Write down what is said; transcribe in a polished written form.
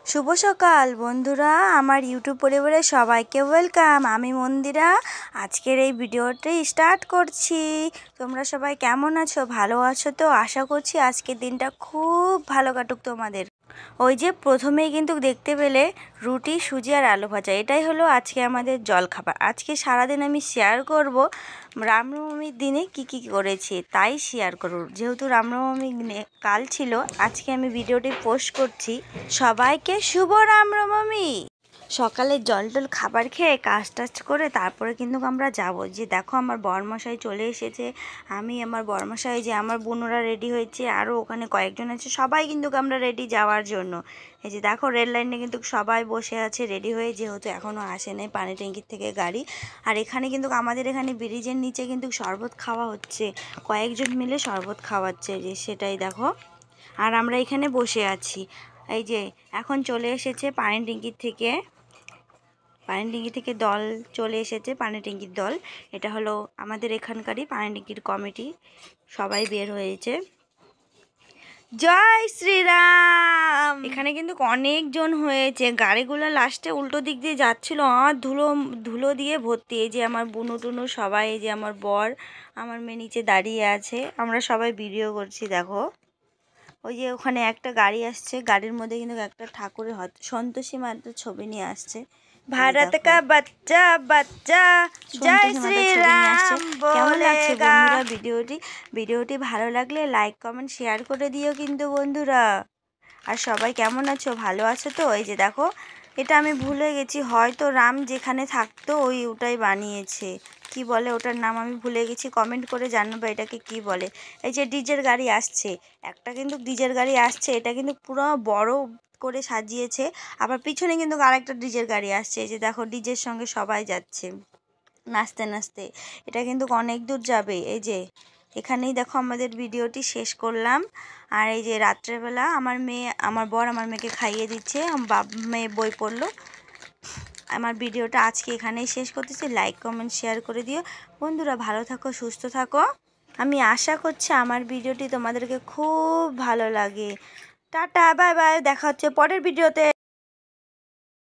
শুভ সকাল বন্ধুরা, আমার ইউটিউব পরিবারে সবাইকে ওয়েলকাম। আমি মন্দিরা। আজকের এই ভিডিওটি স্টার্ট করছি। তোমরা সবাই কেমন আছো? ভালো আছো তো? আশা করছি আজকের দিনটা খুব ভালো কাটুক তোমাদের। ওই যে প্রথমেই কিন্তু দেখতে পেলে রুটি, সুজি আর আলু ভাজা, এটাই হলো আজকে আমাদের জলখাবার। আজকে সারাদিন আমি শেয়ার করব রামনবমীর দিনে কি করেছি, তাই শেয়ার করব। যেহেতু রামনবমী কাল ছিল, আজকে আমি ভিডিওটি পোস্ট করছি। সবাইকে শুভ রামনবমী। সকালে জল টল খাবার খেয়ে কাজ টাজ করে তারপরে কিন্তু আমরা যাব। যে দেখো আমার বরমশাই চলে এসেছে, আমি আমার বরমশাই, যে আমার বোনরা রেডি হয়েছে, আরও ওখানে কয়েকজন আছে, সবাই কিন্তু আমরা রেডি যাওয়ার জন্য। এই যে দেখো রেল লাইনে কিন্তু সবাই বসে আছে রেডি হয়ে, যেহেতু এখনও আসে নাই পানি ট্যাঙ্কির থেকে গাড়ি। আর এখানে কিন্তু আমাদের এখানে ব্রিজের নিচে কিন্তু শরবত খাওয়া হচ্ছে, কয়েকজন মিলে শরবত খাওয়াচ্ছে, যে সেটাই দেখো। আর আমরা এখানে বসে আছি। এই যে এখন চলে এসেছে পানি ট্যাঙ্কি থেকে দল চলে এসেছে, পানি ট্যাঙ্কির দল। এটা হলো আমাদের এখানকারই পানি ট্যাঙ্কির কমিটি, সবাই বের হয়েছে। জয় শ্রীরাম। এখানে কিন্তু অনেকজন হয়েছে, গাড়িগুলো লাস্টে উল্টো দিক দিয়ে যাচ্ছিল, আর ধুলো দিয়ে ভর্তি। এই যে আমার বুনু টুনু সবাই, এই যে আমার বর, আমার মেয়ে নিচে দাঁড়িয়ে আছে, আমরা সবাই ভিডিও করছি। দেখো ওই যে ওখানে একটা গাড়ি আসছে, গাড়ির মধ্যে কিন্তু একটা ঠাকুরের সন্তোষী মাতার ছবি নিয়ে আসছে। ভারত কা বাচ্চা বাচ্চা জয় শ্রীরাম। কেমন লাগছে বন্ধুরা ভিডিওটি ভালো লাগলে লাইক কমেন্ট শেয়ার করে দিও কিন্তু বন্ধুরা। আর সবাই কেমন আছো? ভালো আছো তো? এই যে দেখো, এটা আমি ভুলে গেছি, হয়তো রাম যেখানে থাকতো ওটাই বানিয়েছে। কি বলে ওটার নাম আমি ভুলে গেছি, কমেন্ট করে জানাবো এটাকে কি বলে। এই যে ডিজের গাড়ি আসছে, একটা কিন্তু ডিজের গাড়ি আসছে, এটা কিন্তু পুরো বড় করে সাজিয়েছে। আবার পিছনে কিন্তু আরেকটা ডিজের গাড়ি আসছে। এই যে দেখো ডিজের সঙ্গে সবাই যাচ্ছে নাচতে নাচতে, এটা কিন্তু অনেক দূর যাবে। এই যে এখানেই দেখো আমাদের ভিডিওটি শেষ করলাম। আর এই যে রাত্রেবেলা আমার বর আমার মেয়েকে খাইয়ে দিচ্ছে, মেয়ে বই পড়লো। আমার ভিডিওটা আজকে এখানেই শেষ করতেছি। লাইক কমেন্ট শেয়ার করে দিও বন্ধুরা। ভালো থাকো, সুস্থ থাকো। আমি আশা করছি আমার ভিডিওটি তোমাদেরকে খুব ভালো লাগে। টাটা, বাই বাই, দেখা হচ্ছে পরের ভিডিওতে।